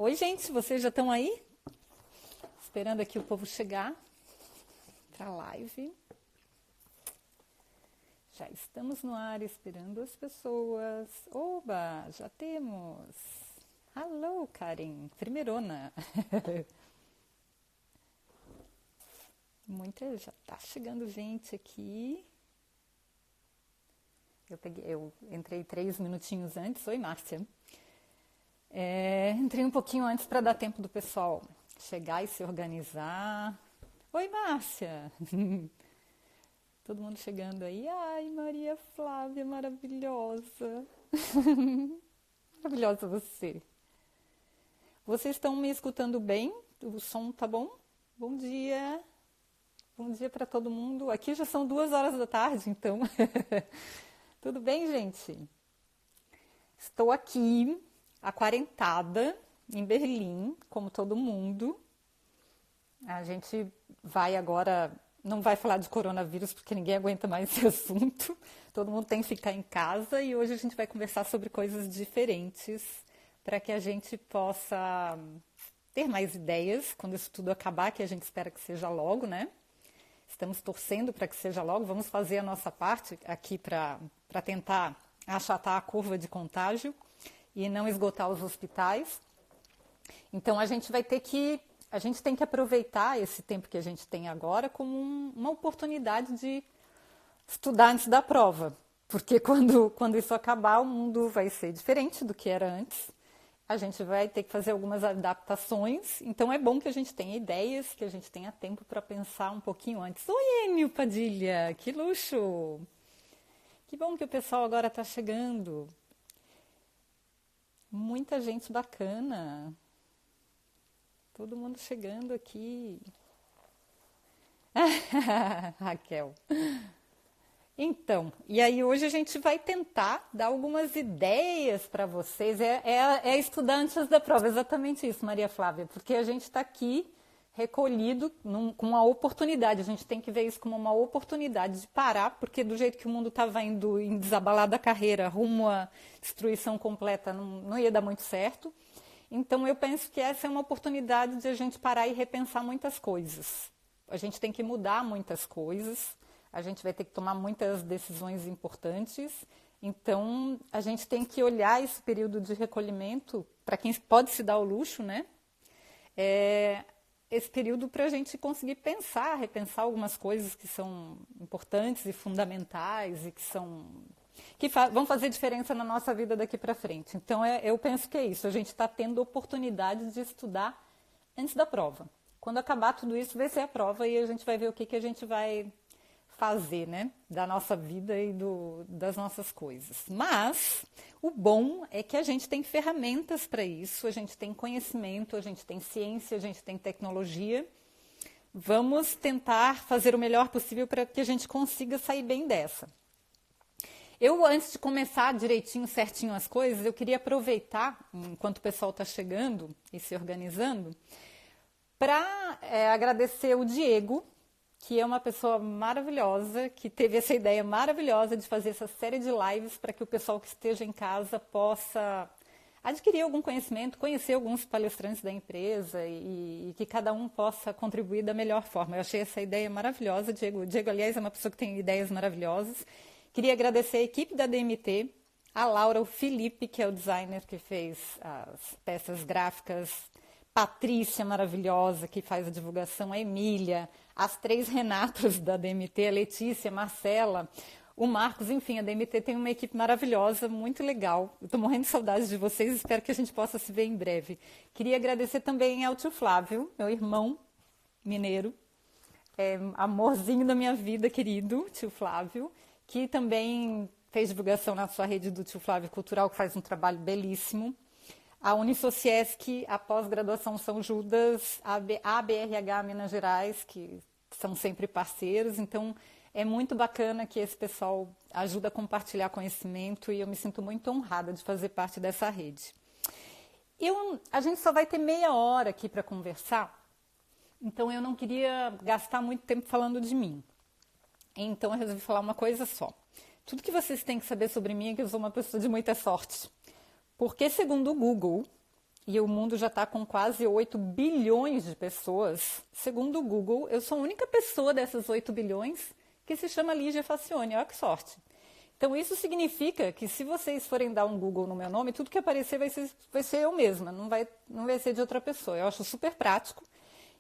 Oi, gente, vocês já estão aí? Esperando aqui o povo chegar para a live. Já estamos no ar esperando as pessoas. Oba, já temos. Alô, Karen, primeirona. Já tá chegando gente aqui. Eu entrei 3 minutinhos antes. Oi, Márcia. Entrei um pouquinho antes para dar tempo do pessoal chegar e se organizar. Oi, Márcia. Todo mundo chegando aí. Ai, Maria Flávia, maravilhosa. Maravilhosa você. Vocês estão me escutando bem? O som tá bom? Bom dia. Bom dia para todo mundo. Aqui já são 2 horas da tarde, então. Tudo bem, gente? Estou aqui, aquarentada, em Berlim, como todo mundo. A gente vai agora, não vai falar de coronavírus, porque ninguém aguenta mais esse assunto. Todo mundo tem que ficar em casa e hoje a gente vai conversar sobre coisas diferentes para que a gente possa ter mais ideias quando isso tudo acabar, que a gente espera que seja logo, né? Estamos torcendo para que seja logo. Vamos fazer a nossa parte aqui para tentar achatar a curva de contágio e não esgotar os hospitais. Então a gente tem que aproveitar esse tempo que a gente tem agora como uma oportunidade de estudar antes da prova, porque quando isso acabar o mundo vai ser diferente do que era antes. A gente vai ter que fazer algumas adaptações, então é bom que a gente tenha ideias, que a gente tenha tempo para pensar um pouquinho antes. Oi, Enio Padilha, que luxo! Que bom que o pessoal agora está chegando. Muita gente bacana. Todo mundo chegando aqui. Raquel. Então, e aí hoje a gente vai tentar dar algumas ideias para vocês. É estudar antes da prova, exatamente isso, Maria Flávia, porque a gente está aqui recolhido com uma oportunidade. A gente tem que ver isso como uma oportunidade de parar, porque do jeito que o mundo estava indo em desabalar da carreira rumo à destruição completa, não ia dar muito certo. Então eu penso que essa é uma oportunidade de a gente parar e repensar muitas coisas. A gente tem que mudar muitas coisas. A gente vai ter que tomar muitas decisões importantes, então a gente tem que olhar esse período de recolhimento, para quem pode se dar o luxo, né? Esse período para a gente conseguir repensar algumas coisas que são importantes e fundamentais e que vão fazer diferença na nossa vida daqui para frente. Então eu penso que é isso, a gente está tendo oportunidade de estudar antes da prova. Quando acabar tudo isso, vai ser a prova e a gente vai ver o que a gente vai fazer, né, da nossa vida e das nossas coisas. Mas o bom é que a gente tem ferramentas para isso, a gente tem conhecimento, a gente tem ciência, a gente tem tecnologia. Vamos tentar fazer o melhor possível para que a gente consiga sair bem dessa. Antes de começar direitinho, certinho as coisas, eu queria aproveitar, enquanto o pessoal está chegando e se organizando, para agradecer o Diego, que é uma pessoa maravilhosa, que teve essa ideia maravilhosa de fazer essa série de lives para que o pessoal que esteja em casa possa adquirir algum conhecimento, conhecer alguns palestrantes da empresa e que cada um possa contribuir da melhor forma. Eu achei essa ideia maravilhosa, Diego. O Diego, aliás, é uma pessoa que tem ideias maravilhosas. Queria agradecer a equipe da DMT, a Laura, o Felipe, que é o designer que fez as peças gráficas, Patrícia, maravilhosa, que faz a divulgação, a Emília, as 3 Renatas da DMT, a Letícia, a Marcela, o Marcos, enfim, a DMT tem uma equipe maravilhosa, muito legal. Eu estou morrendo de saudades de vocês, espero que a gente possa se ver em breve. Queria agradecer também ao tio Flávio, meu irmão mineiro, amorzinho da minha vida, querido, tio Flávio, que também fez divulgação na sua rede do tio Flávio Cultural, que faz um trabalho belíssimo. A Unisociesc, a pós-graduação São Judas, a BRH Minas Gerais, que são sempre parceiros. Então, é muito bacana que esse pessoal ajuda a compartilhar conhecimento e eu me sinto muito honrada de fazer parte dessa rede. A gente só vai ter meia hora aqui para conversar, então eu não queria gastar muito tempo falando de mim. Então, eu resolvi falar uma coisa só. Tudo que vocês têm que saber sobre mim é que eu sou uma pessoa de muita sorte. Porque, segundo o Google, e o mundo já está com quase 8 bilhões de pessoas. Segundo o Google, eu sou a única pessoa dessas 8 bilhões que se chama Lígia Facione. Olha que sorte. Então, isso significa que se vocês forem dar um Google no meu nome, tudo que aparecer vai ser eu mesma, não vai ser de outra pessoa. Eu acho super prático.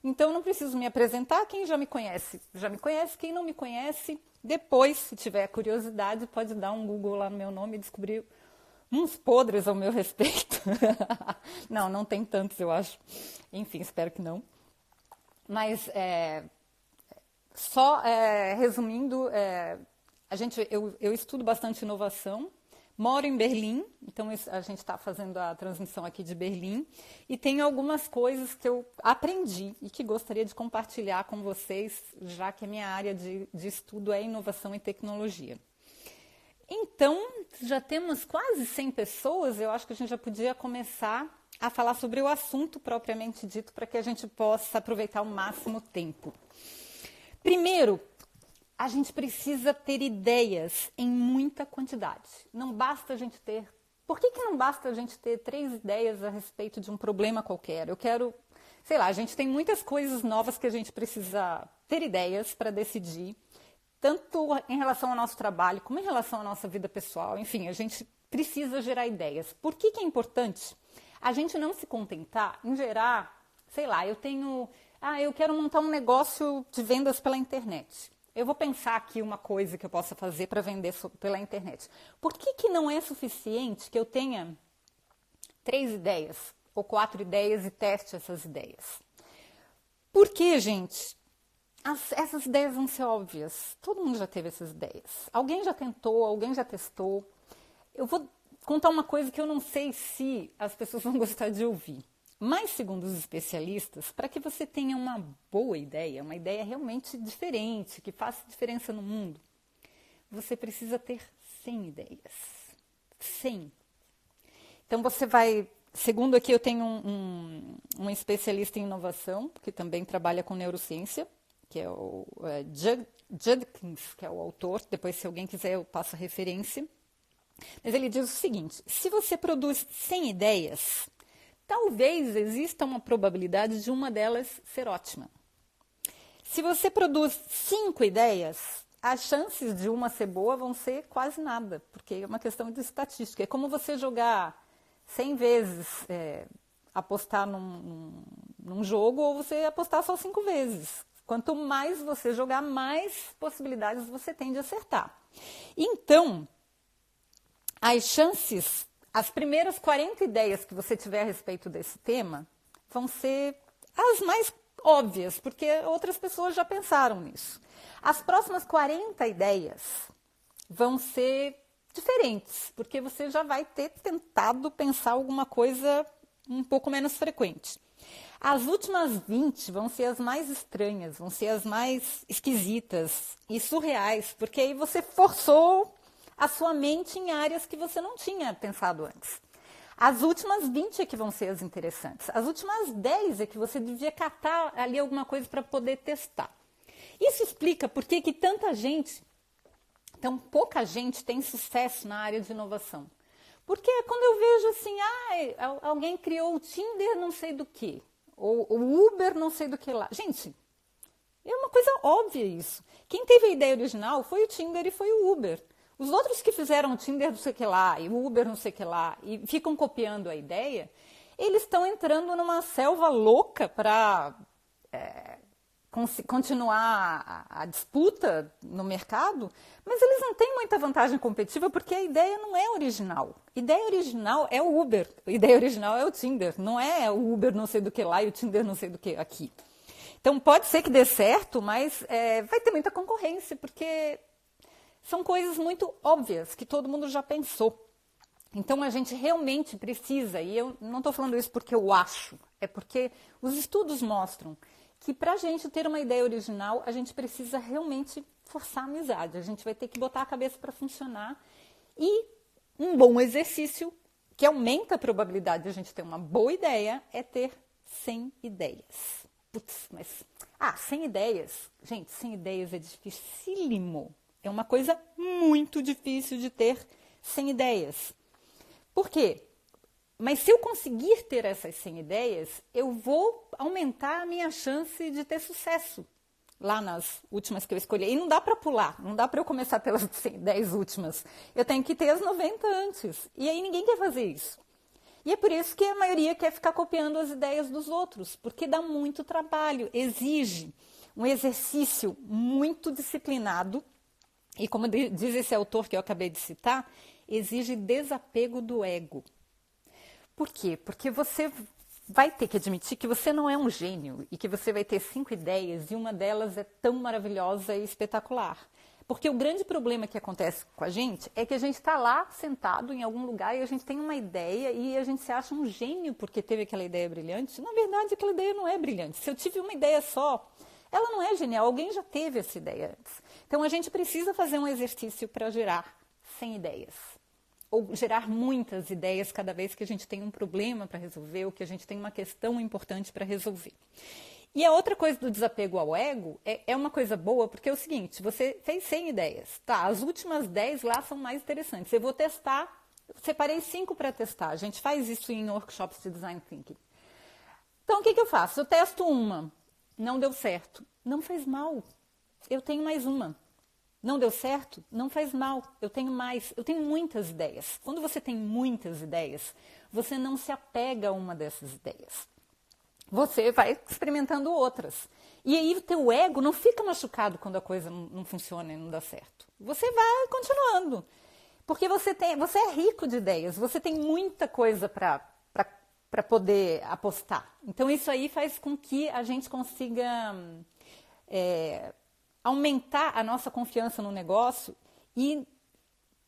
Então, não preciso me apresentar. Quem já me conhece, já me conhece. Quem não me conhece, depois, se tiver curiosidade, pode dar um Google lá no meu nome e descobrir uns podres ao meu respeito. Não tem tantos, eu acho. Enfim, espero que não. Mas, resumindo, eu estudo bastante inovação, moro em Berlim, então a gente está fazendo a transmissão aqui de Berlim, e tem algumas coisas que eu aprendi e que gostaria de compartilhar com vocês, já que a minha área de estudo é inovação e tecnologia. Então, já temos quase 100 pessoas, eu acho que a gente já podia começar a falar sobre o assunto propriamente dito, para que a gente possa aproveitar o máximo tempo. Primeiro, a gente precisa ter ideias em muita quantidade. Não basta a gente ter... Por que não basta a gente ter 3 ideias a respeito de um problema qualquer? A gente tem muitas coisas novas que a gente precisa ter ideias para decidir, tanto em relação ao nosso trabalho, como em relação à nossa vida pessoal. Enfim, a gente precisa gerar ideias. Por que é importante a gente não se contentar em gerar, eu quero montar um negócio de vendas pela internet. Eu vou pensar aqui uma coisa que eu possa fazer para vender pela internet. Por que não é suficiente que eu tenha 3 ideias ou 4 ideias e teste essas ideias? Porque, gente, essas ideias vão ser óbvias. Todo mundo já teve essas ideias. Alguém já tentou, alguém já testou. Eu vou contar uma coisa que eu não sei se as pessoas vão gostar de ouvir. Mas, segundo os especialistas, para que você tenha uma boa ideia, uma ideia realmente diferente, que faça diferença no mundo, você precisa ter 100 ideias. 100. Então, você vai... Segundo aqui, eu tenho um especialista em inovação, que também trabalha com neurociência, que é o Judkins, que é o autor. Depois, se alguém quiser, eu passo a referência. Mas ele diz o seguinte: se você produz 100 ideias... talvez exista uma probabilidade de uma delas ser ótima. Se você produz 5 ideias, as chances de uma ser boa vão ser quase nada, porque é uma questão de estatística. É como você jogar 100 vezes, apostar num jogo, ou você apostar só 5 vezes. Quanto mais você jogar, mais possibilidades você tem de acertar. Então, as chances... As primeiras 40 ideias que você tiver a respeito desse tema vão ser as mais óbvias, porque outras pessoas já pensaram nisso. As próximas 40 ideias vão ser diferentes, porque você já vai ter tentado pensar alguma coisa um pouco menos frequente. As últimas 20 vão ser as mais estranhas, vão ser as mais esquisitas e surreais, porque aí você forçou a sua mente em áreas que você não tinha pensado antes. As últimas 20 é que vão ser as interessantes. As últimas 10 é que você devia catar ali alguma coisa para poder testar. Isso explica por que tão pouca gente tem sucesso na área de inovação. Porque quando eu vejo assim, alguém criou o Tinder não sei do que, ou o Uber não sei do que lá. Gente, é uma coisa óbvia isso. Quem teve a ideia original foi o Tinder e foi o Uber. Os outros que fizeram o Tinder não sei o que lá, e o Uber não sei o que lá, e ficam copiando a ideia, eles estão entrando numa selva louca para continuar a disputa no mercado, mas eles não têm muita vantagem competitiva porque a ideia não é original. A ideia original é o Uber, a ideia original é o Tinder, não é o Uber não sei do que lá e o Tinder não sei do que aqui. Então pode ser que dê certo, mas vai ter muita concorrência, porque... são coisas muito óbvias que todo mundo já pensou. Então, a gente realmente precisa, e eu não estou falando isso porque eu acho, é porque os estudos mostram que para a gente ter uma ideia original, a gente precisa realmente forçar a amizade. A gente vai ter que botar a cabeça para funcionar. E um bom exercício, que aumenta a probabilidade de a gente ter uma boa ideia, é ter 100 ideias. Putz, mas... 100 ideias. Gente, 100 ideias é dificílimo. É uma coisa muito difícil de ter 100 ideias. Por quê? Mas se eu conseguir ter essas 100 ideias, eu vou aumentar a minha chance de ter sucesso lá nas últimas que eu escolhi. E não dá para pular, não dá para eu começar pelas 10 últimas. Eu tenho que ter as 90 antes. E aí ninguém quer fazer isso. E é por isso que a maioria quer ficar copiando as ideias dos outros, porque dá muito trabalho, exige um exercício muito disciplinado. E como diz esse autor que eu acabei de citar, exige desapego do ego. Por quê? Porque você vai ter que admitir que você não é um gênio e que você vai ter 5 ideias e uma delas é tão maravilhosa e espetacular. Porque o grande problema que acontece com a gente é que a gente está lá sentado em algum lugar e a gente tem uma ideia e a gente se acha um gênio porque teve aquela ideia brilhante. Na verdade, aquela ideia não é brilhante. Se eu tive uma ideia só, ela não é genial. Alguém já teve essa ideia antes. Então, a gente precisa fazer um exercício para gerar 100 ideias. Ou gerar muitas ideias cada vez que a gente tem um problema para resolver ou que a gente tem uma questão importante para resolver. E a outra coisa do desapego ao ego é uma coisa boa, porque é o seguinte, você fez 100 ideias, tá? As últimas 10 lá são mais interessantes. Eu vou testar, separei 5 para testar. A gente faz isso em workshops de Design Thinking. Então, o que eu faço? Eu testo uma, não deu certo. Não faz mal, eu tenho mais uma. Não deu certo? Não faz mal, eu tenho mais. Eu tenho muitas ideias. Quando você tem muitas ideias, você não se apega a uma dessas ideias. Você vai experimentando outras. E aí o teu ego não fica machucado quando a coisa não funciona e não dá certo. Você vai continuando. Porque você é rico de ideias, você tem muita coisa para poder apostar. Então isso aí faz com que a gente consiga aumentar a nossa confiança no negócio e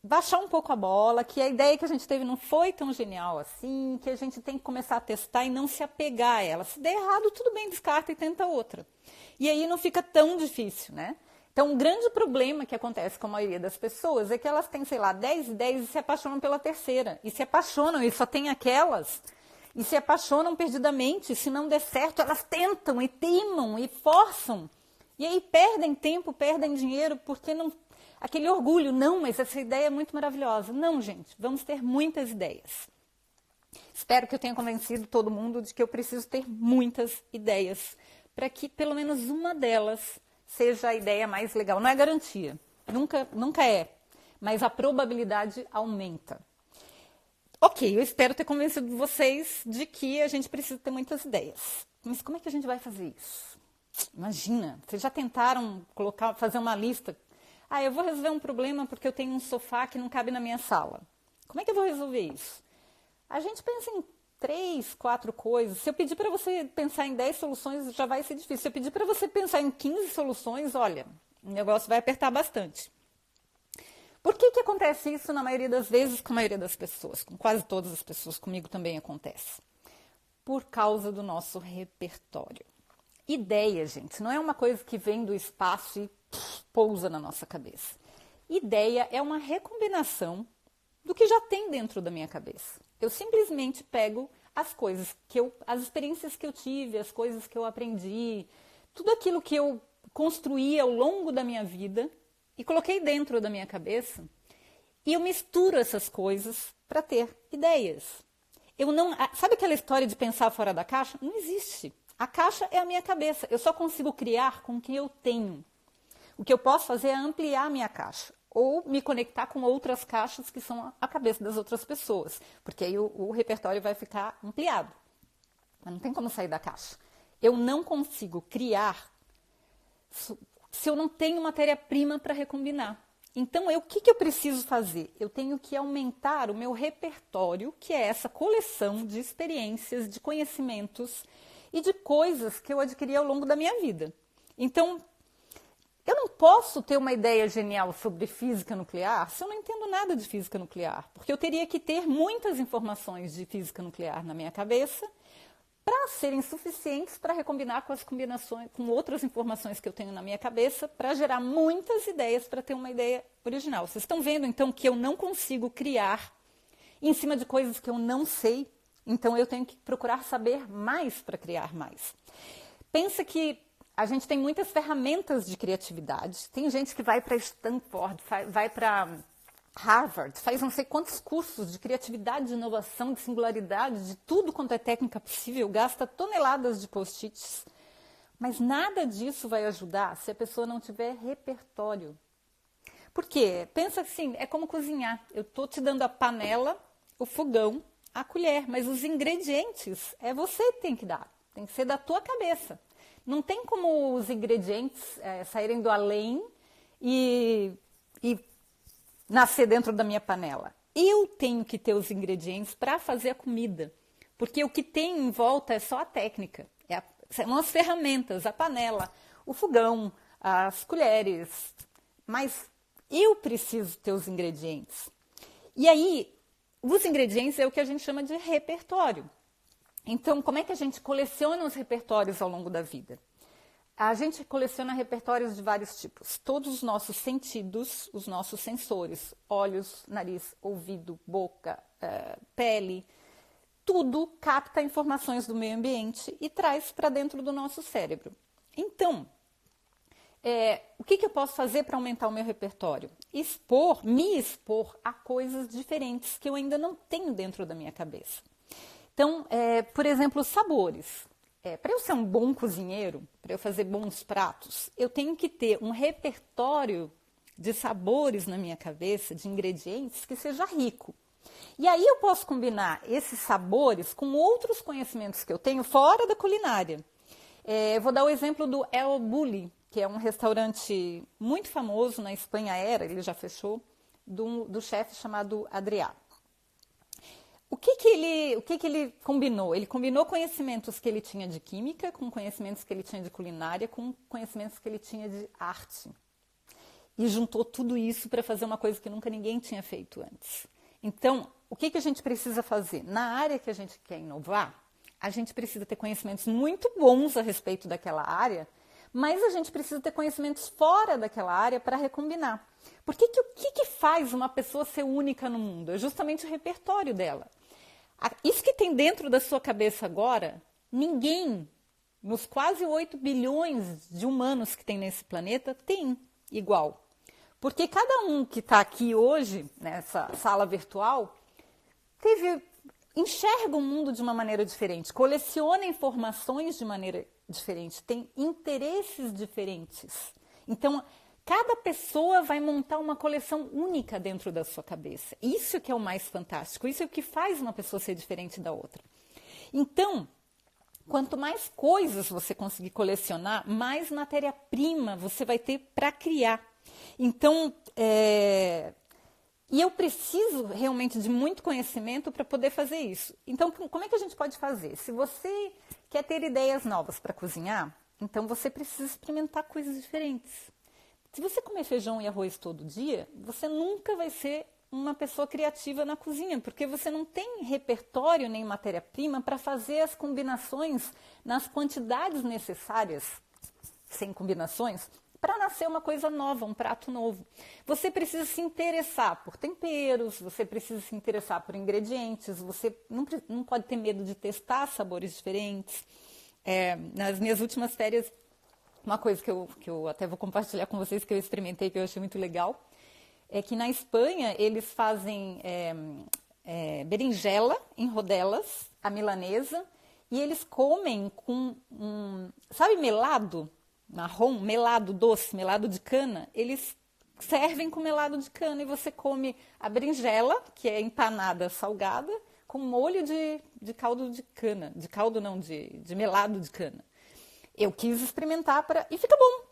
baixar um pouco a bola, que a ideia que a gente teve não foi tão genial assim, que a gente tem que começar a testar e não se apegar a ela. Se der errado, tudo bem, descarta e tenta outra. E aí não fica tão difícil, né? Então, um grande problema que acontece com a maioria das pessoas é que elas têm, sei lá, 10 ideias e se apaixonam pela terceira. E se apaixonam e só tem aquelas. E se apaixonam perdidamente. Se não der certo, elas tentam e teimam e forçam. E aí perdem tempo, perdem dinheiro, porque não... Aquele orgulho, não, mas essa ideia é muito maravilhosa. Não, gente, vamos ter muitas ideias. Espero que eu tenha convencido todo mundo de que eu preciso ter muitas ideias, para que pelo menos uma delas seja a ideia mais legal. Não é garantia, nunca é, mas a probabilidade aumenta. Ok, eu espero ter convencido vocês de que a gente precisa ter muitas ideias. Mas como é que a gente vai fazer isso? Imagina, vocês já tentaram fazer uma lista? Eu vou resolver um problema porque eu tenho um sofá que não cabe na minha sala. Como é que eu vou resolver isso? A gente pensa em 3, 4 coisas. Se eu pedir para você pensar em 10 soluções, já vai ser difícil. Se eu pedir para você pensar em 15 soluções, olha, o negócio vai apertar bastante. Por que acontece isso na maioria das vezes com a maioria das pessoas? Com quase todas as pessoas, comigo também acontece. Por causa do nosso repertório. Ideia, gente, não é uma coisa que vem do espaço e pousa na nossa cabeça. Ideia é uma recombinação do que já tem dentro da minha cabeça. Eu simplesmente pego as coisas as experiências que eu tive, as coisas que eu aprendi, tudo aquilo que eu construí ao longo da minha vida e coloquei dentro da minha cabeça e eu misturo essas coisas para ter ideias. Sabe aquela história de pensar fora da caixa? Não existe. A caixa é a minha cabeça. Eu só consigo criar com o que eu tenho. O que eu posso fazer é ampliar a minha caixa ou me conectar com outras caixas que são a cabeça das outras pessoas, porque aí o repertório vai ficar ampliado. Mas não tem como sair da caixa. Eu não consigo criar se eu não tenho matéria-prima para recombinar. Então, o que eu preciso fazer? Eu tenho que aumentar o meu repertório, que é essa coleção de experiências, de conhecimentos e de coisas que eu adquiri ao longo da minha vida. Então, eu não posso ter uma ideia genial sobre física nuclear se eu não entendo nada de física nuclear, porque eu teria que ter muitas informações de física nuclear na minha cabeça para serem suficientes para recombinar com as combinações, com outras informações que eu tenho na minha cabeça, para gerar muitas ideias para ter uma ideia original. Vocês estão vendo, então, que eu não consigo criar em cima de coisas que eu não sei, então eu tenho que procurar saber mais para criar mais. Pensa que a gente tem muitas ferramentas de criatividade. Tem gente que vai para Stanford, vai para Harvard, faz não sei quantos cursos de criatividade, de inovação, de singularidade, de tudo quanto é técnica possível, gasta toneladas de post-its, mas nada disso vai ajudar se a pessoa não tiver repertório. Por quê? Pensa assim, é como cozinhar. Eu estou te dando a panela, o fogão, a colher, mas os ingredientes é você que tem que dar. Tem que ser da tua cabeça. Não tem como os ingredientes saírem do além e nascer dentro da minha panela. Eu tenho que ter os ingredientes para fazer a comida. Porque o que tem em volta é só a técnica. São as ferramentas, a panela, o fogão, as colheres. Mas eu preciso ter os ingredientes. E aí, os ingredientes é o que a gente chama de repertório. Então, como é que a gente coleciona os repertórios ao longo da vida? A gente coleciona repertórios de vários tipos. Todos os nossos sentidos, os nossos sensores, olhos, nariz, ouvido, boca, pele, tudo capta informações do meio ambiente e traz para dentro do nosso cérebro. Então, o que eu posso fazer para aumentar o meu repertório? Me expor a coisas diferentes que eu ainda não tenho dentro da minha cabeça. Então, por exemplo, sabores. Para eu ser um bom cozinheiro, para eu fazer bons pratos, eu tenho que ter um repertório de sabores na minha cabeça, de ingredientes, que seja rico. E aí eu posso combinar esses sabores com outros conhecimentos que eu tenho fora da culinária. Eu vou dar o exemplo do El Bulli, que é um restaurante muito famoso na Espanha, ele já fechou, do chefe chamado Adrià. O que ele combinou? Ele combinou conhecimentos que ele tinha de química com conhecimentos que ele tinha de culinária com conhecimentos que ele tinha de arte. E juntou tudo isso para fazer uma coisa que nunca ninguém tinha feito antes. Então, o que a gente precisa fazer? Na área que a gente quer inovar, a gente precisa ter conhecimentos muito bons a respeito daquela área, mas a gente precisa ter conhecimentos fora daquela área para recombinar. Porque o que faz uma pessoa ser única no mundo? É justamente o repertório dela. Isso que tem dentro da sua cabeça agora, ninguém, nos quase 8 bilhões de humanos que tem nesse planeta, tem igual. Porque cada um que está aqui hoje, nessa sala virtual, enxerga o mundo de uma maneira diferente, coleciona informações de maneira diferente, tem interesses diferentes. Então, cada pessoa vai montar uma coleção única dentro da sua cabeça. Isso que é o mais fantástico, isso é o que faz uma pessoa ser diferente da outra. Então, quanto mais coisas você conseguir colecionar, mais matéria-prima você vai ter para criar. Então, e eu preciso realmente de muito conhecimento para poder fazer isso. Então, como é que a gente pode fazer? Se você quer ter ideias novas para cozinhar, então você precisa experimentar coisas diferentes. Se você comer feijão e arroz todo dia, você nunca vai ser uma pessoa criativa na cozinha, porque você não tem repertório nem matéria-prima para fazer as combinações nas quantidades necessárias, sem combinações, para nascer uma coisa nova, um prato novo. Você precisa se interessar por temperos, você precisa se interessar por ingredientes, você não pode ter medo de testar sabores diferentes. Nas minhas últimas férias, uma coisa que eu até vou compartilhar com vocês, que eu experimentei, que eu achei muito legal, é que na Espanha eles fazem berinjela em rodelas, a milanesa, e eles comem com sabe melado? Marrom, melado doce, melado de cana, eles servem com melado de cana e você come a berinjela, que é empanada salgada, com molho de caldo de cana, de melado de cana. Eu quis experimentar e fica bom.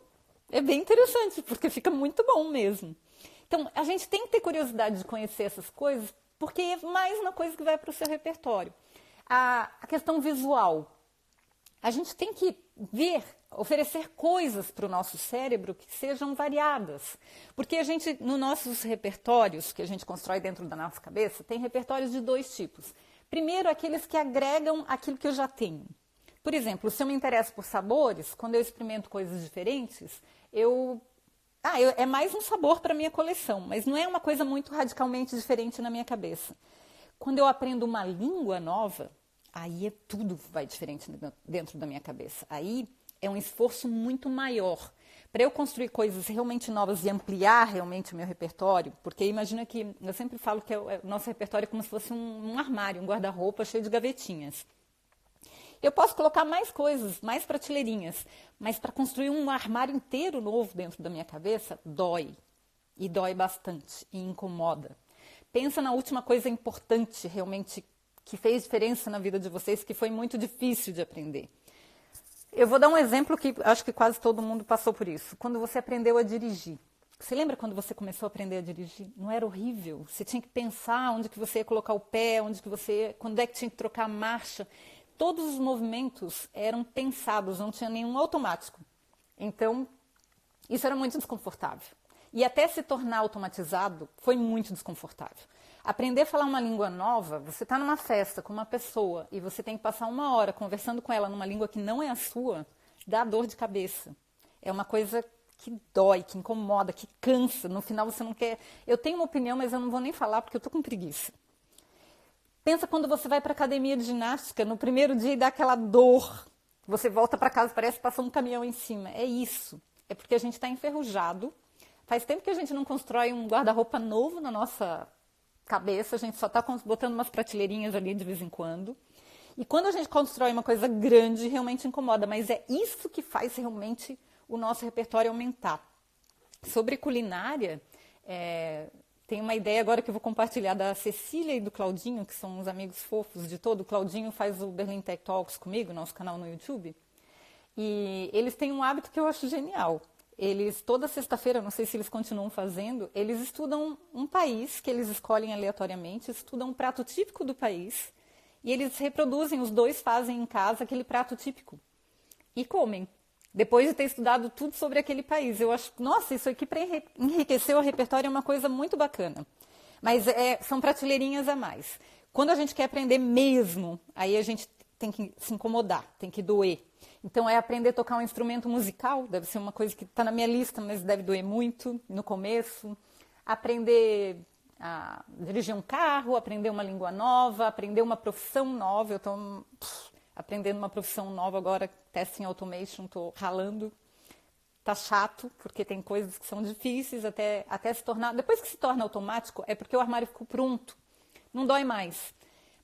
É bem interessante, porque fica muito bom mesmo. Então, a gente tem que ter curiosidade de conhecer essas coisas, porque é mais uma coisa que vai para o seu repertório. A questão visual. A gente tem que oferecer coisas para o nosso cérebro que sejam variadas. Porque a gente, nos nossos repertórios, que a gente constrói dentro da nossa cabeça, tem repertórios de 2 tipos. Primeiro, aqueles que agregam aquilo que eu já tenho. Por exemplo, se eu me interesso por sabores, quando eu experimento coisas diferentes, é mais um sabor para a minha coleção, mas não é uma coisa muito radicalmente diferente na minha cabeça. Quando eu aprendo uma língua nova, aí tudo vai diferente dentro da minha cabeça. Aí é um esforço muito maior. Para eu construir coisas realmente novas e ampliar realmente o meu repertório, porque imagina que, eu sempre falo que o nosso repertório é como se fosse um armário, um guarda-roupa cheio de gavetinhas. Eu posso colocar mais coisas, mais prateleirinhas, mas para construir um armário inteiro novo dentro da minha cabeça, dói. E dói bastante, e incomoda. Pensa na última coisa importante, realmente, que fez diferença na vida de vocês, que foi muito difícil de aprender. Eu vou dar um exemplo que acho que quase todo mundo passou por isso. Quando você aprendeu a dirigir. Você lembra quando você começou a aprender a dirigir? Não era horrível? Você tinha que pensar onde que você ia colocar o pé, quando é que tinha que trocar a marcha. Todos os movimentos eram pensados, não tinha nenhum automático. Então, isso era muito desconfortável. E até se tornar automatizado, foi muito desconfortável. Aprender a falar uma língua nova, você está numa festa com uma pessoa e você tem que passar 1 hora conversando com ela numa língua que não é a sua, dá dor de cabeça. É uma coisa que dói, que incomoda, que cansa. No final você não quer... Eu tenho uma opinião, mas eu não vou nem falar porque eu estou com preguiça. Pensa quando você vai para a academia de ginástica, no primeiro dia e dá aquela dor. Você volta para casa, parece que passou um caminhão em cima. É isso. É porque a gente está enferrujado. Faz tempo que a gente não constrói um guarda-roupa novo na nossa cabeça. A gente só está botando umas prateleirinhas ali de vez em quando. E quando a gente constrói uma coisa grande, realmente incomoda. Mas é isso que faz realmente o nosso repertório aumentar. Sobre culinária... Tem uma ideia agora que eu vou compartilhar da Cecília e do Claudinho, que são uns amigos fofos de todo. O Claudinho faz o Berlin Tech Talks comigo, nosso canal no YouTube. E eles têm um hábito que eu acho genial. Eles, toda sexta-feira, não sei se eles continuam fazendo, eles estudam um país que eles escolhem aleatoriamente, estudam um prato típico do país e eles reproduzem, os dois fazem em casa aquele prato típico e comem. Depois de ter estudado tudo sobre aquele país. Eu acho, nossa, isso aqui para enriquecer o repertório é uma coisa muito bacana. Mas são prateleirinhas a mais. Quando a gente quer aprender mesmo, aí a gente tem que se incomodar, tem que doer. Então é aprender a tocar um instrumento musical, deve ser uma coisa que está na minha lista, mas deve doer muito no começo. Aprender a dirigir um carro, aprender uma língua nova, aprender uma profissão nova. Eu estou... aprendendo uma profissão nova agora, Testing Automation, estou ralando. Tá chato, porque tem coisas que são difíceis até se tornar... Depois que se torna automático, é porque o armário ficou pronto. Não dói mais.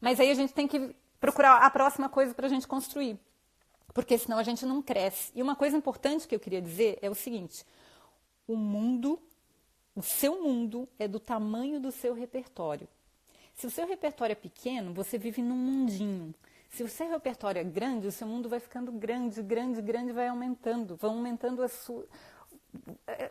Mas aí a gente tem que procurar a próxima coisa para a gente construir. Porque senão a gente não cresce. E uma coisa importante que eu queria dizer é o seguinte. O seu mundo é do tamanho do seu repertório. Se o seu repertório é pequeno, você vive num mundinho. Se o seu repertório é grande, o seu mundo vai ficando grande, grande, grande, vai aumentando. Vão aumentando a sua...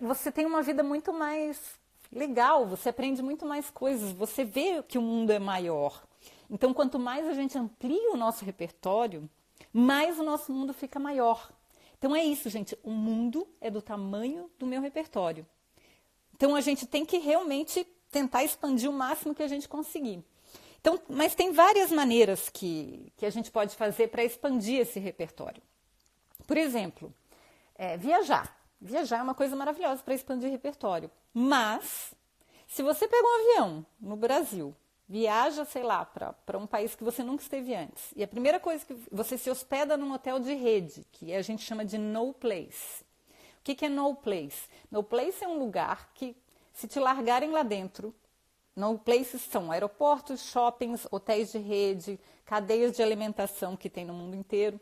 Você tem uma vida muito mais legal, você aprende muito mais coisas, você vê que o mundo é maior. Então, quanto mais a gente amplia o nosso repertório, mais o nosso mundo fica maior. Então é isso, gente. O mundo é do tamanho do meu repertório. Então a gente tem que realmente tentar expandir o máximo que a gente conseguir. Então, mas tem várias maneiras que a gente pode fazer para expandir esse repertório. Por exemplo, viajar. Viajar é uma coisa maravilhosa para expandir repertório. Mas, se você pega um avião no Brasil, viaja, sei lá, para um país que você nunca esteve antes, e a primeira coisa que você se hospeda num hotel de rede, que a gente chama de no place. O que é no place? No place é um lugar que, se te largarem lá dentro, no places são aeroportos, shoppings, hotéis de rede, cadeias de alimentação que tem no mundo inteiro.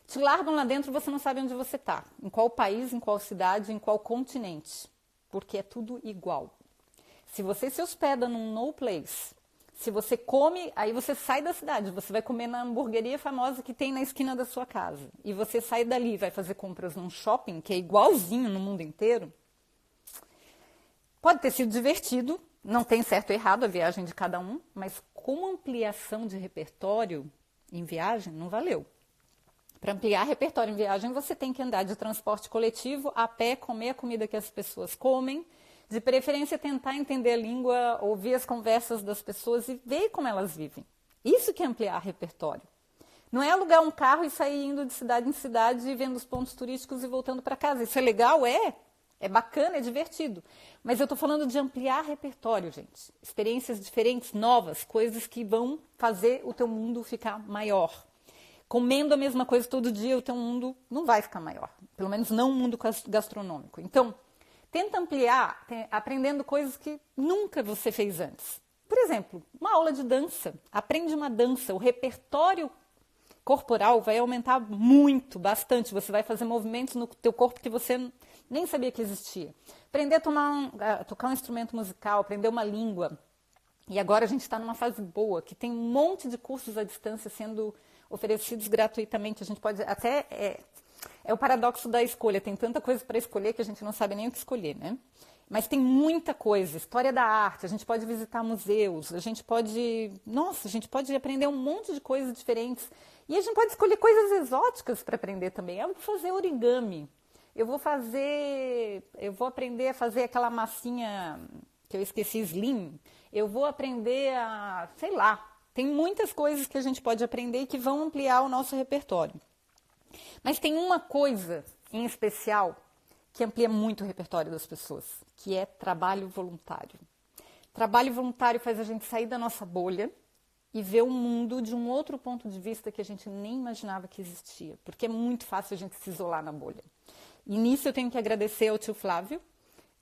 Te largam lá dentro e você não sabe onde você está, em qual país, em qual cidade, em qual continente, porque é tudo igual. Se você se hospeda num no place, se você come, aí você sai da cidade, você vai comer na hamburgueria famosa que tem na esquina da sua casa, e você sai dali e vai fazer compras num shopping, que é igualzinho no mundo inteiro, pode ter sido divertido, não tem certo ou errado a viagem de cada um, mas como ampliação de repertório em viagem, não valeu. Para ampliar repertório em viagem, você tem que andar de transporte coletivo, a pé, comer a comida que as pessoas comem, de preferência tentar entender a língua, ouvir as conversas das pessoas e ver como elas vivem. Isso que é ampliar repertório. Não é alugar um carro e sair indo de cidade em cidade e vendo os pontos turísticos e voltando para casa. Isso é legal? É bacana, é divertido. Mas eu estou falando de ampliar repertório, gente. Experiências diferentes, novas, coisas que vão fazer o teu mundo ficar maior. comendo a mesma coisa todo dia, o teu mundo não vai ficar maior. Pelo menos não o mundo gastronômico. Então, tenta ampliar aprendendo coisas que nunca você fez antes. Por exemplo, uma aula de dança. Aprende uma dança. O repertório corporal vai aumentar muito, bastante. Você vai fazer movimentos no teu corpo que você nem sabia que existia. Aprender a tocar um instrumento musical, aprender uma língua. E agora a gente está numa fase boa, que tem um monte de cursos à distância sendo oferecidos gratuitamente. A gente pode até... É o paradoxo da escolha. Tem tanta coisa para escolher que a gente não sabe nem o que escolher, né? Mas tem muita coisa. História da arte, a gente pode visitar museus, a gente pode aprender um monte de coisas diferentes. E a gente pode escolher coisas exóticas para aprender também. Eu vou fazer origami. Eu vou aprender a fazer aquela massinha que eu esqueci, slim. Eu vou aprender a, sei lá, tem muitas coisas que a gente pode aprender e que vão ampliar o nosso repertório. Mas tem uma coisa em especial que amplia muito o repertório das pessoas, que é trabalho voluntário. Trabalho voluntário faz a gente sair da nossa bolha e ver o mundo de um outro ponto de vista que a gente nem imaginava que existia, porque é muito fácil a gente se isolar na bolha. E nisso eu tenho que agradecer ao tio Flávio,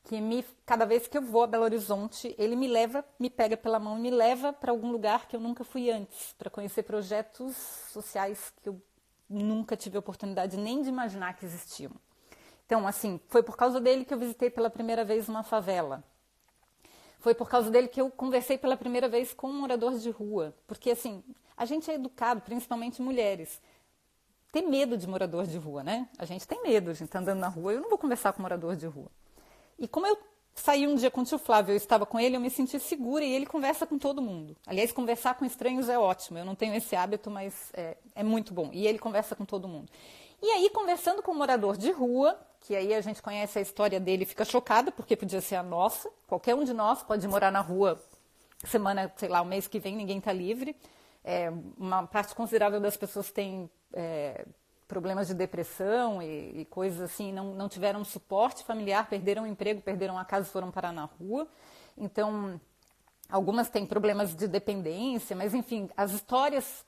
que cada vez que eu vou a Belo Horizonte, ele me pega pela mão e me leva para algum lugar que eu nunca fui antes, para conhecer projetos sociais que eu nunca tive a oportunidade nem de imaginar que existiam. Então, assim, foi por causa dele que eu visitei pela primeira vez uma favela. Foi por causa dele que eu conversei pela primeira vez com um morador de rua. Porque, assim, a gente é educado, principalmente mulheres, tem medo de morador de rua, né? A gente tem medo, a gente tá andando na rua, eu não vou conversar com morador de rua. E como eu saí um dia com o tio Flávio, eu estava com ele, eu me senti segura e ele conversa com todo mundo. Aliás, conversar com estranhos é ótimo, eu não tenho esse hábito, mas é muito bom. E ele conversa com todo mundo. E aí, conversando com um morador de rua, que aí a gente conhece a história dele e fica chocada, porque podia ser a nossa, qualquer um de nós pode morar na rua semana, sei lá, o mês que vem, ninguém está livre. Uma parte considerável das pessoas tem problemas de depressão e coisas assim, não tiveram suporte familiar, perderam o emprego, perderam a casa e foram parar na rua. Então, algumas têm problemas de dependência, mas enfim, as histórias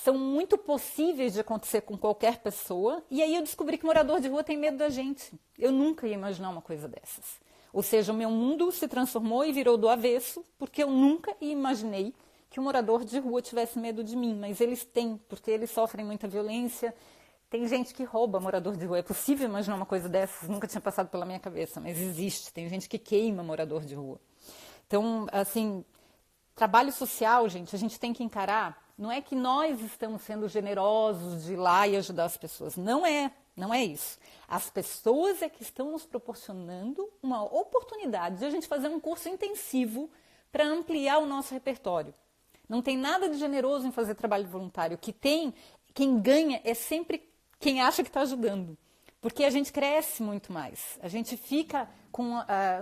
são muito possíveis de acontecer com qualquer pessoa. E aí eu descobri que morador de rua tem medo da gente. Eu nunca ia imaginar uma coisa dessas. Ou seja, o meu mundo se transformou e virou do avesso, porque eu nunca imaginei que um morador de rua tivesse medo de mim, mas eles têm, porque eles sofrem muita violência. Tem gente que rouba morador de rua. É possível imaginar uma coisa dessas? Nunca tinha passado pela minha cabeça, mas existe. Tem gente que queima morador de rua. Então, assim, trabalho social, gente, a gente tem que encarar. Não é que nós estamos sendo generosos de ir lá e ajudar as pessoas. Não é isso. As pessoas é que estão nos proporcionando uma oportunidade de a gente fazer um curso intensivo para ampliar o nosso repertório. Não tem nada de generoso em fazer trabalho voluntário. Quem ganha é sempre quem acha que está ajudando. Porque a gente cresce muito mais. A gente fica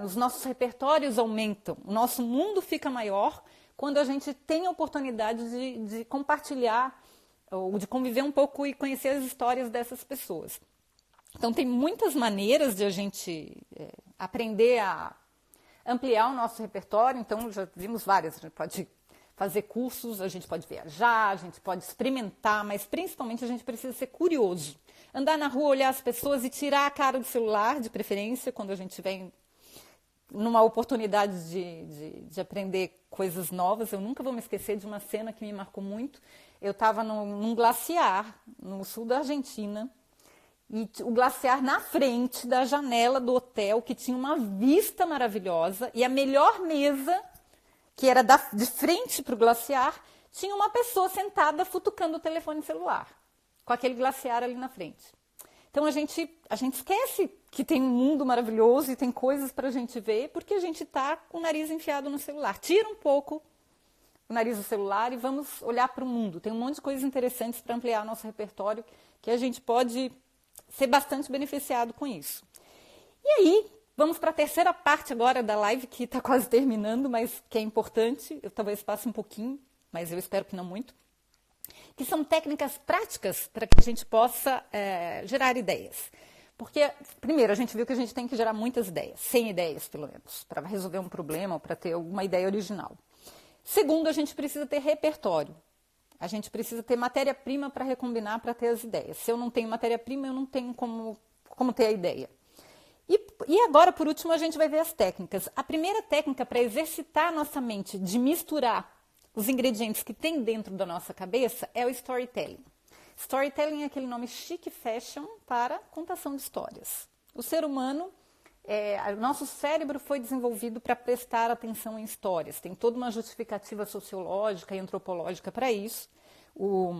os nossos repertórios aumentam. O nosso mundo fica maior quando a gente tem a oportunidade de compartilhar ou de conviver um pouco e conhecer as histórias dessas pessoas. Então, tem muitas maneiras de a gente aprender a ampliar o nosso repertório. Então, já vimos várias. A gente pode fazer cursos, a gente pode viajar, a gente pode experimentar, mas principalmente a gente precisa ser curioso. Andar na rua, olhar as pessoas e tirar a cara do celular, de preferência, quando a gente estiver numa oportunidade de aprender coisas novas. Eu nunca vou me esquecer de uma cena que me marcou muito. Eu estava num glaciar, no sul da Argentina, e o glaciar na frente da janela do hotel, que tinha uma vista maravilhosa, e a melhor mesa, que era de frente para o glaciar, tinha uma pessoa sentada futucando o telefone celular, com aquele glaciar ali na frente. Então a gente esquece que tem um mundo maravilhoso e tem coisas para a gente ver, porque a gente está com o nariz enfiado no celular. Tira um pouco o nariz do celular e vamos olhar para o mundo. Tem um monte de coisas interessantes para ampliar o nosso repertório, que a gente pode ser bastante beneficiado com isso. E aí, vamos para a terceira parte agora da live, que está quase terminando, mas que é importante. Eu talvez passe um pouquinho, mas eu espero que não muito. Que são técnicas práticas para que a gente possa gerar ideias. Porque, primeiro, a gente viu que a gente tem que gerar muitas ideias, 100 ideias pelo menos, para resolver um problema ou para ter alguma ideia original. Segundo, a gente precisa ter repertório. A gente precisa ter matéria-prima para recombinar, para ter as ideias. Se eu não tenho matéria-prima, eu não tenho como ter a ideia. E agora, por último, a gente vai ver as técnicas. A primeira técnica para exercitar a nossa mente de misturar os ingredientes que tem dentro da nossa cabeça é o storytelling. Storytelling é aquele nome chique fashion para contação de histórias. O ser humano, o nosso cérebro foi desenvolvido para prestar atenção em histórias. Tem toda uma justificativa sociológica e antropológica para isso. O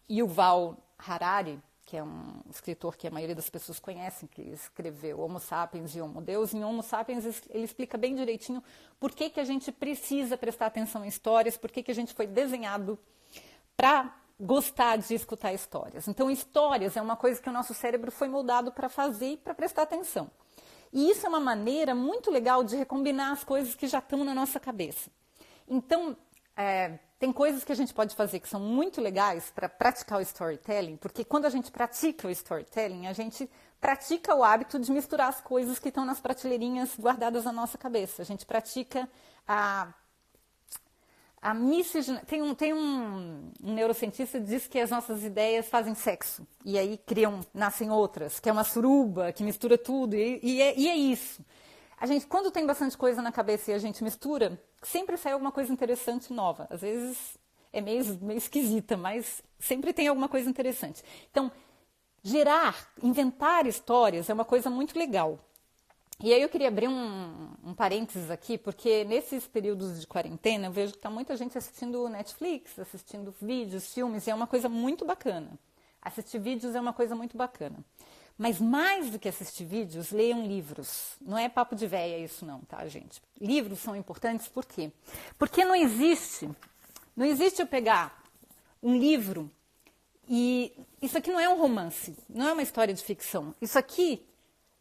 Yuval Harari, que é um escritor que a maioria das pessoas conhecem, que escreveu Homo Sapiens e Homo Deus. Em Homo Sapiens ele explica bem direitinho por que a gente precisa prestar atenção em histórias, por que a gente foi desenhado para gostar de escutar histórias. Então, histórias é uma coisa que o nosso cérebro foi moldado para fazer e para prestar atenção. E isso é uma maneira muito legal de recombinar as coisas que já estão na nossa cabeça. Então, tem coisas que a gente pode fazer que são muito legais para praticar o storytelling, porque quando a gente pratica o storytelling, a gente pratica o hábito de misturar as coisas que estão nas prateleirinhas guardadas na nossa cabeça. A gente pratica a miscigenação. Tem um neurocientista que diz que as nossas ideias fazem sexo, e aí nascem outras, que é uma suruba, que mistura tudo, e é isso. A gente, quando tem bastante coisa na cabeça e a gente mistura, sempre sai alguma coisa interessante nova. Às vezes é meio esquisita, mas sempre tem alguma coisa interessante. Então, inventar histórias é uma coisa muito legal. E aí eu queria abrir um parênteses aqui, porque nesses períodos de quarentena eu vejo que está muita gente assistindo Netflix, assistindo vídeos, filmes, e é uma coisa muito bacana. Assistir vídeos é uma coisa muito bacana. Mas mais do que assistir vídeos, leiam livros. Não é papo de véia isso não, tá, gente? Livros são importantes por quê? Porque não existe eu pegar um livro e... Isso aqui não é um romance, não é uma história de ficção. Isso aqui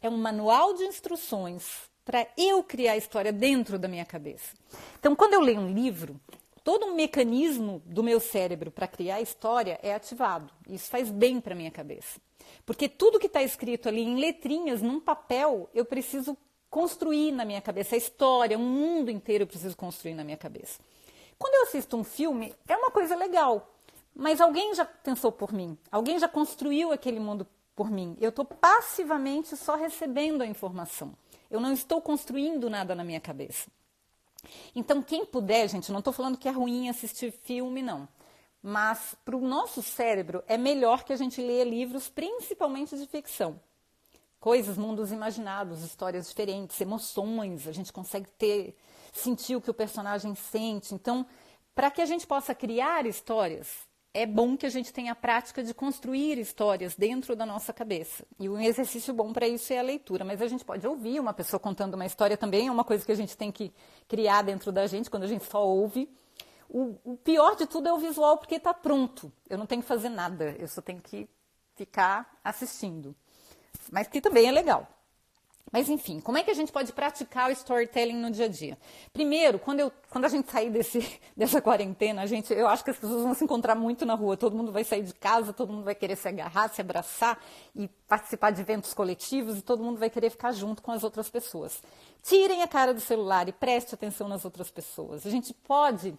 é um manual de instruções para eu criar a história dentro da minha cabeça. Então, quando eu leio um livro, todo um mecanismo do meu cérebro para criar a história é ativado. Isso faz bem para a minha cabeça. Porque tudo que está escrito ali em letrinhas, num papel, eu preciso construir na minha cabeça. A história, um mundo inteiro eu preciso construir na minha cabeça. Quando eu assisto um filme, é uma coisa legal. Mas alguém já pensou por mim. Alguém já construiu aquele mundo por mim. Eu estou passivamente só recebendo a informação. Eu não estou construindo nada na minha cabeça. Então, quem puder, gente, não estou falando que é ruim assistir filme, não. Mas para o nosso cérebro é melhor que a gente leia livros, principalmente de ficção. Coisas, mundos imaginados, histórias diferentes, emoções, a gente consegue sentir o que o personagem sente. Então, para que a gente possa criar histórias, é bom que a gente tenha a prática de construir histórias dentro da nossa cabeça. E um exercício bom para isso é a leitura. Mas a gente pode ouvir uma pessoa contando uma história também, é uma coisa que a gente tem que criar dentro da gente, quando a gente só ouve. O pior de tudo é o visual, porque está pronto. Eu não tenho que fazer nada, eu só tenho que ficar assistindo. Mas que também é legal. Mas, enfim, como é que a gente pode praticar o storytelling no dia a dia? Primeiro, quando a gente sair dessa quarentena, eu acho que as pessoas vão se encontrar muito na rua. Todo mundo vai sair de casa, todo mundo vai querer se agarrar, se abraçar e participar de eventos coletivos, e todo mundo vai querer ficar junto com as outras pessoas. Tirem a cara do celular e preste atenção nas outras pessoas. A gente pode...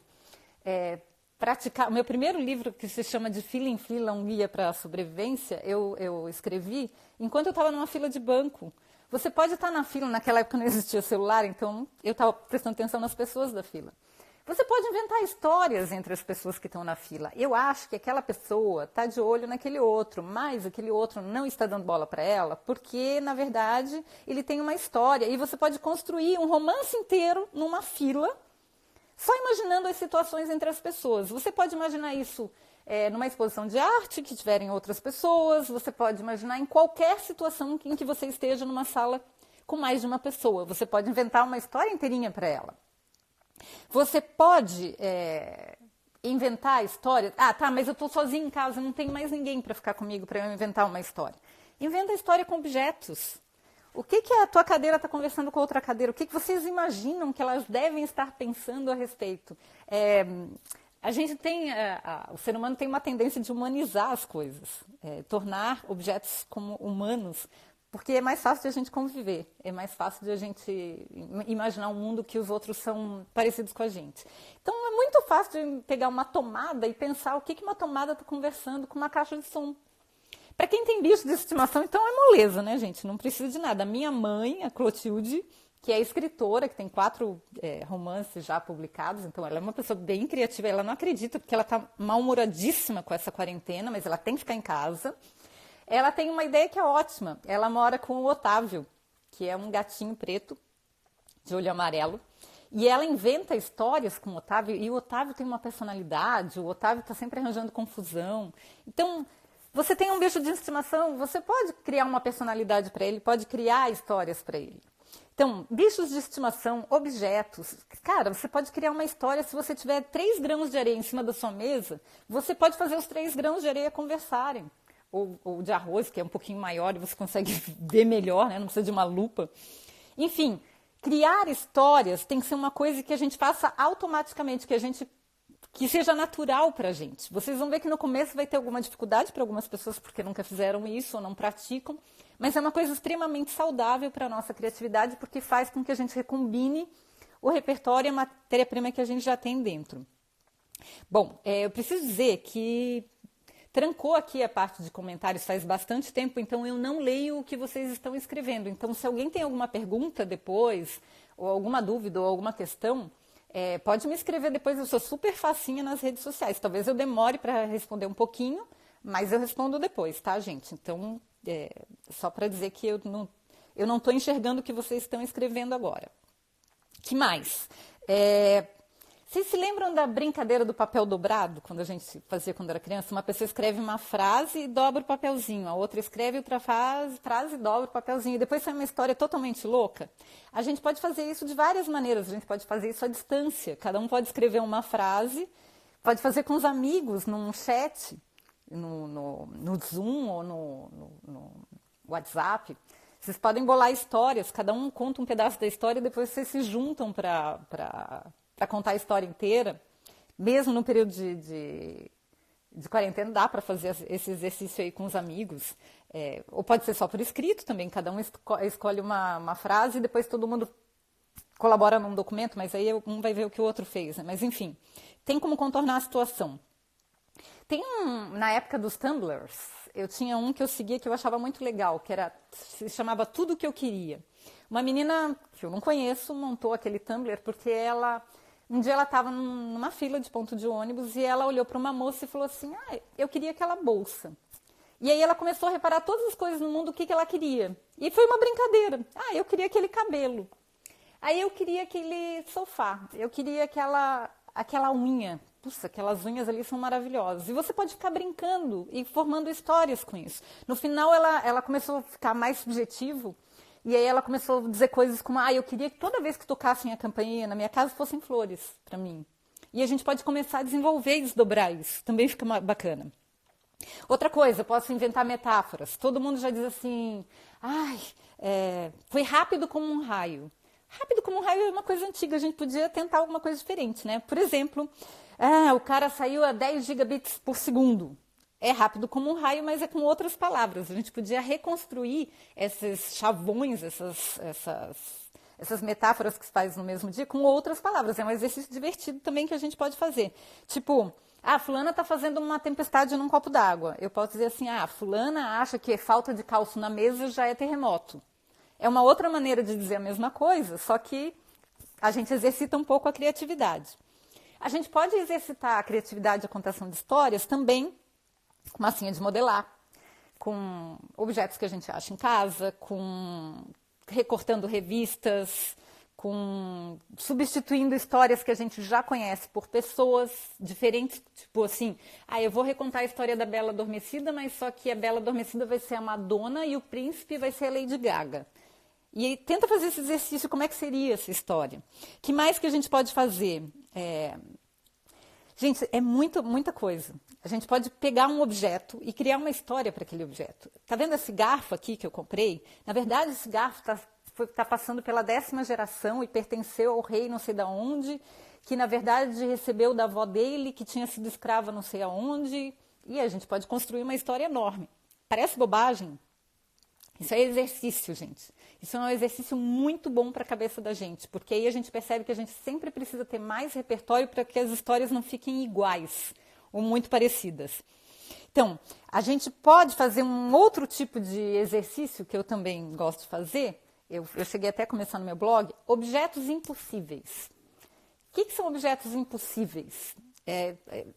praticar. O meu primeiro livro, que se chama De Fila em Fila, um guia para a sobrevivência, eu escrevi enquanto eu estava numa fila de banco. Você pode estar na fila, naquela época não existia celular, então eu estava prestando atenção nas pessoas da fila. Você pode inventar histórias entre as pessoas que estão na fila. Eu acho que aquela pessoa está de olho naquele outro, mas aquele outro não está dando bola para ela, porque, na verdade, ele tem uma história. E você pode construir um romance inteiro numa fila, só imaginando as situações entre as pessoas. Você pode imaginar isso numa exposição de arte que tiverem outras pessoas. Você pode imaginar em qualquer situação em que você esteja numa sala com mais de uma pessoa. Você pode inventar uma história inteirinha para ela. Você pode inventar histórias. Ah, tá, mas eu estou sozinha em casa, não tem mais ninguém para ficar comigo para eu inventar uma história. Inventa a história com objetos. O que a tua cadeira está conversando com a outra cadeira? O que vocês imaginam que elas devem estar pensando a respeito? A gente tem, o ser humano tem uma tendência de humanizar as coisas, tornar objetos como humanos Porque é mais fácil de a gente conviver, é mais fácil de a gente imaginar um mundo que os outros são parecidos com a gente. Então é muito fácil de pegar uma tomada e pensar o que uma tomada está conversando com uma caixa de som. Para quem tem bicho de estimação, então é moleza, né, gente? Não precisa de nada. A minha mãe, a Clotilde, que é escritora, que tem 4 romances já publicados, então ela é uma pessoa bem criativa, ela não acredita porque ela está mal-humoradíssima com essa quarentena, mas ela tem que ficar em casa. Ela tem uma ideia que é ótima, ela mora com o Otávio, que é um gatinho preto, de olho amarelo, e ela inventa histórias com o Otávio, e o Otávio tem uma personalidade, o Otávio está sempre arranjando confusão. Então, você tem um bicho de estimação, você pode criar uma personalidade para ele, pode criar histórias para ele. Então, bichos de estimação, objetos. Cara, você pode criar uma história se você tiver 3 grãos de areia em cima da sua mesa, você pode fazer os 3 grãos de areia conversarem. Ou de arroz, que é um pouquinho maior e você consegue ver melhor, né? Não precisa de uma lupa. Enfim, criar histórias tem que ser uma coisa que a gente faça automaticamente, que seja natural para a gente. Vocês vão ver que no começo vai ter alguma dificuldade para algumas pessoas porque nunca fizeram isso ou não praticam, mas é uma coisa extremamente saudável para a nossa criatividade porque faz com que a gente recombine o repertório e a matéria-prima que a gente já tem dentro. Bom, eu preciso dizer que trancou aqui a parte de comentários faz bastante tempo, então eu não leio o que vocês estão escrevendo. Então, se alguém tem alguma pergunta depois, ou alguma dúvida, ou alguma questão, pode me escrever depois, eu sou super facinha nas redes sociais. Talvez eu demore para responder um pouquinho, mas eu respondo depois, tá, gente? Então, só para dizer que eu não estou enxergando o que vocês estão escrevendo agora. Que mais? Vocês se lembram da brincadeira do papel dobrado, quando a gente fazia quando era criança? Uma pessoa escreve uma frase e dobra o papelzinho, a outra escreve outra frase e dobra o papelzinho, e depois sai uma história totalmente louca. A gente pode fazer isso de várias maneiras, a gente pode fazer isso à distância, cada um pode escrever uma frase, pode fazer com os amigos, num chat, no Zoom ou no WhatsApp. Vocês podem bolar histórias, cada um conta um pedaço da história e depois vocês se juntam para contar a história inteira. Mesmo no período de quarentena dá para fazer esse exercício aí com os amigos. Ou pode ser só por escrito também, cada um escolhe uma frase e depois todo mundo colabora num documento, mas aí um vai ver o que o outro fez, né? Mas enfim, tem como contornar a situação. Na época dos Tumblrs, eu tinha um que eu seguia que eu achava muito legal, se chamava Tudo o que eu queria. Uma menina que eu não conheço montou aquele Tumblr porque um dia ela estava numa fila de ponto de ônibus e ela olhou para uma moça e falou assim, eu queria aquela bolsa. E aí ela começou a reparar todas as coisas no mundo, o que ela queria. E foi uma brincadeira. Eu queria aquele cabelo. Aí eu queria aquele sofá. Eu queria aquela unha. Puxa, aquelas unhas ali são maravilhosas. E você pode ficar brincando e formando histórias com isso. No final, ela começou a ficar mais subjetivo. E aí ela começou a dizer coisas como, eu queria que toda vez que tocassem a campainha na minha casa fossem flores para mim. E a gente pode começar a desenvolver e desdobrar isso. Também fica bacana. Outra coisa, eu posso inventar metáforas. Todo mundo já diz assim, foi rápido como um raio. Rápido como um raio é uma coisa antiga, a gente podia tentar alguma coisa diferente, né? Por exemplo, o cara saiu a 10 gigabits por segundo. É rápido como um raio, mas é com outras palavras. A gente podia reconstruir esses chavões, essas metáforas que se faz no mesmo dia, com outras palavras. É um exercício divertido também que a gente pode fazer. Tipo, fulana está fazendo uma tempestade num copo d'água. Eu posso dizer assim, fulana acha que falta de calço na mesa já é terremoto. É uma outra maneira de dizer a mesma coisa, só que a gente exercita um pouco a criatividade. A gente pode exercitar a criatividade e a contação de histórias também com massinha de modelar, com objetos que a gente acha em casa, recortando revistas, substituindo histórias que a gente já conhece por pessoas diferentes, tipo assim, eu vou recontar a história da Bela Adormecida, mas só que a Bela Adormecida vai ser a Madonna e o príncipe vai ser a Lady Gaga. E tenta fazer esse exercício, como é que seria essa história? O que mais que a gente pode fazer? Gente, é muita coisa. A gente pode pegar um objeto e criar uma história para aquele objeto. Tá vendo esse garfo aqui que eu comprei? Na verdade, esse garfo tá passando pela 10ª geração e pertenceu ao rei não sei da onde, que na verdade recebeu da avó dele, que tinha sido escrava não sei aonde. E a gente pode construir uma história enorme. Parece bobagem? Isso é exercício, gente. Isso é um exercício muito bom para a cabeça da gente, porque aí a gente percebe que a gente sempre precisa ter mais repertório para que as histórias não fiquem iguais ou muito parecidas. Então, a gente pode fazer um outro tipo de exercício que eu também gosto de fazer. Eu cheguei até a começar no meu blog, objetos impossíveis. O que são objetos impossíveis?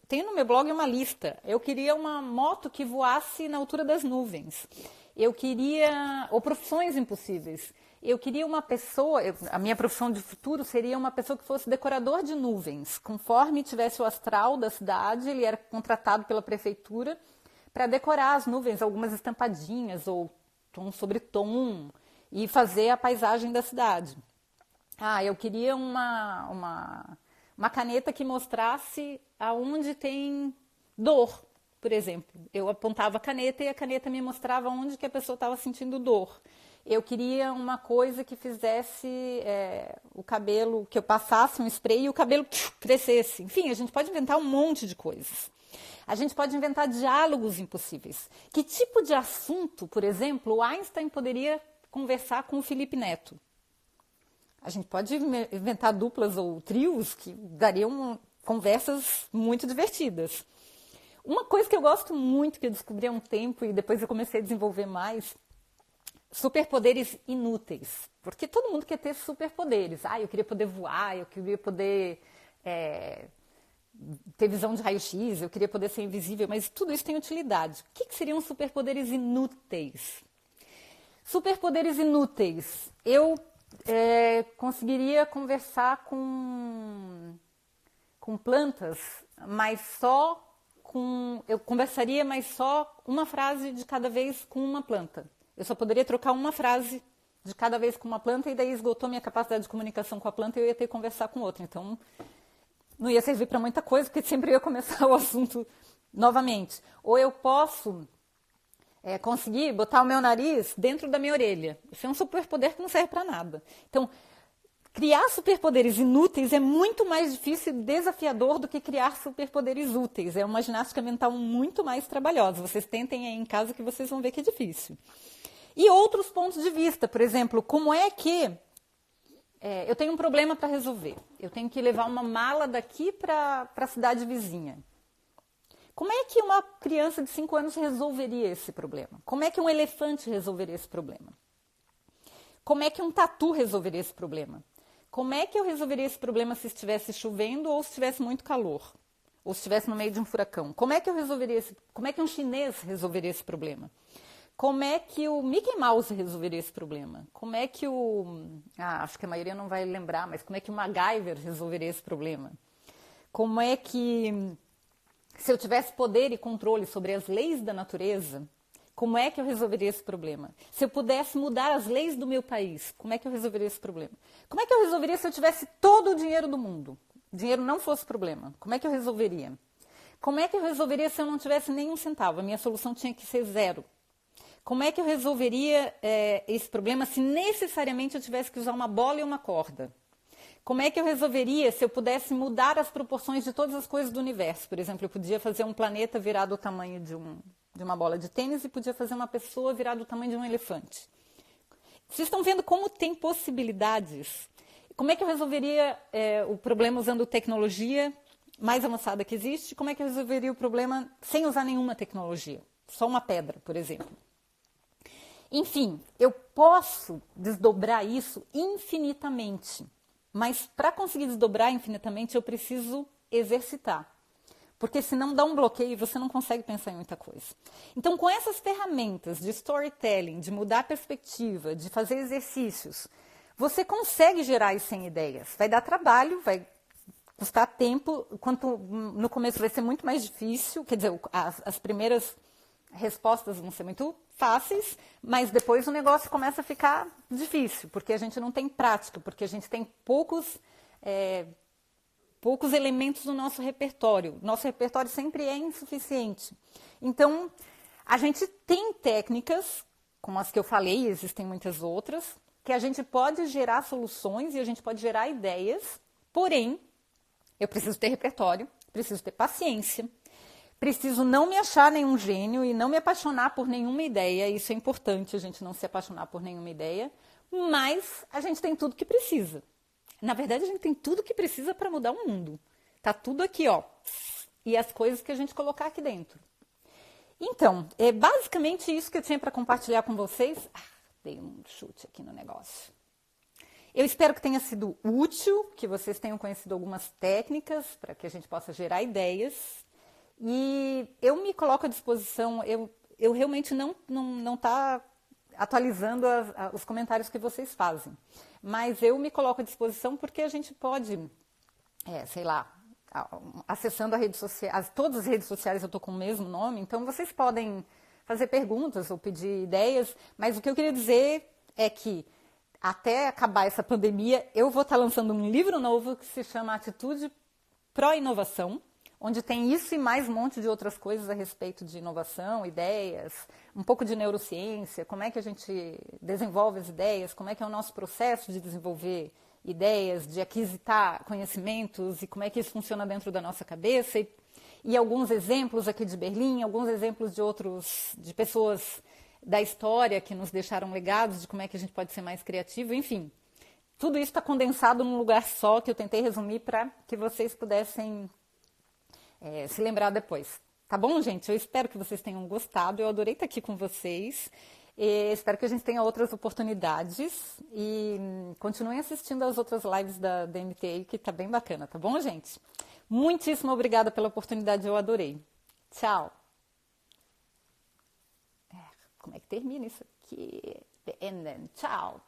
Tem no meu blog uma lista. Eu queria uma moto que voasse na altura das nuvens. Eu queria, ou profissões impossíveis. Eu queria uma pessoa, a minha profissão de futuro seria uma pessoa que fosse decorador de nuvens. Conforme tivesse o astral da cidade, ele era contratado pela prefeitura para decorar as nuvens, algumas estampadinhas ou tom sobre tom, e fazer a paisagem da cidade. Eu queria uma caneta que mostrasse aonde tem dor, por exemplo. Eu apontava a caneta e a caneta me mostrava onde que a pessoa estava sentindo dor. Eu queria uma coisa que fizesse o cabelo, que eu passasse um spray e o cabelo crescesse. Enfim, a gente pode inventar um monte de coisas. A gente pode inventar diálogos impossíveis. Que tipo de assunto, por exemplo, o Einstein poderia conversar com o Felipe Neto? A gente pode inventar duplas ou trios que dariam conversas muito divertidas. Uma coisa que eu gosto muito, que eu descobri há um tempo e depois eu comecei a desenvolver mais, superpoderes inúteis. Porque todo mundo quer ter superpoderes. Eu queria poder voar, eu queria poder ter visão de raio-x, eu queria poder ser invisível, mas tudo isso tem utilidade. O que seriam superpoderes inúteis? Superpoderes inúteis. Eu conseguiria conversar com plantas, mas eu conversaria, mas só uma frase de cada vez com uma planta. Eu só poderia trocar uma frase de cada vez com uma planta e daí esgotou minha capacidade de comunicação com a planta e eu ia ter que conversar com outra. Então, não ia servir para muita coisa, porque sempre ia começar o assunto novamente. Ou eu posso conseguir botar o meu nariz dentro da minha orelha. Isso é um superpoder que não serve para nada. Então, criar superpoderes inúteis é muito mais difícil e desafiador do que criar superpoderes úteis. É uma ginástica mental muito mais trabalhosa. Vocês tentem aí em casa que vocês vão ver que é difícil. E outros pontos de vista, por exemplo, como é que eu tenho um problema para resolver. Eu tenho que levar uma mala daqui para a cidade vizinha. Como é que uma criança de 5 anos resolveria esse problema? Como é que um elefante resolveria esse problema? Como é que um tatu resolveria esse problema? Como é que eu resolveria esse problema se estivesse chovendo ou se estivesse muito calor? Ou se estivesse no meio de um furacão? Como é que um chinês resolveria esse problema? Como é que o Mickey Mouse resolveria esse problema? Como é que acho que a maioria não vai lembrar, mas como é que o MacGyver resolveria esse problema? Como é que, se eu tivesse poder e controle sobre as leis da natureza, como é que eu resolveria esse problema? Se eu pudesse mudar as leis do meu país, como é que eu resolveria esse problema? Como é que eu resolveria se eu tivesse todo o dinheiro do mundo? O dinheiro não fosse problema. Como é que eu resolveria? Como é que eu resolveria se eu não tivesse nenhum centavo? A minha solução tinha que ser 0. Como é que eu resolveria esse problema se necessariamente eu tivesse que usar uma bola e uma corda? Como é que eu resolveria se eu pudesse mudar as proporções de todas as coisas do universo? Por exemplo, eu podia fazer um planeta virar do tamanho de uma bola de tênis e podia fazer uma pessoa virar do tamanho de um elefante. Vocês estão vendo como tem possibilidades? Como é que eu resolveria o problema usando tecnologia mais avançada que existe? Como é que eu resolveria o problema sem usar nenhuma tecnologia? Só uma pedra, por exemplo. Enfim, eu posso desdobrar isso infinitamente. Mas para conseguir desdobrar infinitamente, eu preciso exercitar. Porque senão dá um bloqueio e você não consegue pensar em muita coisa. Então, com essas ferramentas de storytelling, de mudar a perspectiva, de fazer exercícios, você consegue gerar isso sem ideias. Vai dar trabalho, vai custar tempo, no começo vai ser muito mais difícil, quer dizer, as primeiras respostas vão ser muito fáceis, mas depois o negócio começa a ficar difícil, porque a gente não tem prática, porque a gente tem poucos elementos no nosso repertório. Nosso repertório sempre é insuficiente. Então, a gente tem técnicas, como as que eu falei, existem muitas outras, que a gente pode gerar soluções e a gente pode gerar ideias, porém, eu preciso ter repertório, preciso ter paciência, preciso não me achar nenhum gênio e não me apaixonar por nenhuma ideia. Isso é importante, a gente não se apaixonar por nenhuma ideia. Mas a gente tem tudo que precisa. Na verdade, a gente tem tudo que precisa para mudar o mundo. Tá tudo aqui, ó. E as coisas que a gente colocar aqui dentro. Então, é basicamente isso que eu tinha para compartilhar com vocês. Dei um chute aqui no negócio. Eu espero que tenha sido útil, que vocês tenham conhecido algumas técnicas para que a gente possa gerar ideias. E eu me coloco à disposição, eu realmente não tá atualizando os comentários que vocês fazem. Mas eu me coloco à disposição porque a gente pode, sei lá, acessando a rede social, todas as redes sociais eu estou com o mesmo nome, então vocês podem fazer perguntas ou pedir ideias, mas o que eu queria dizer é que até acabar essa pandemia, eu vou estar lançando um livro novo que se chama Atitude Pró-Inovação, onde tem isso e mais um monte de outras coisas a respeito de inovação, ideias, um pouco de neurociência, como é que a gente desenvolve as ideias, como é que é o nosso processo de desenvolver ideias, de aquisitar conhecimentos e como é que isso funciona dentro da nossa cabeça. E alguns exemplos aqui de Berlim, alguns exemplos de pessoas da história que nos deixaram legados de como é que a gente pode ser mais criativo, enfim. Tudo isso está condensado num lugar só que eu tentei resumir para que vocês pudessem se lembrar depois. Tá bom, gente? Eu espero que vocês tenham gostado. Eu adorei estar aqui com vocês. Espero que a gente tenha outras oportunidades. E continuem assistindo às outras lives da DMT, que tá bem bacana, tá bom, gente? Muitíssimo obrigada pela oportunidade. Eu adorei. Tchau. Como é que termina isso aqui? Beenden. Tchau.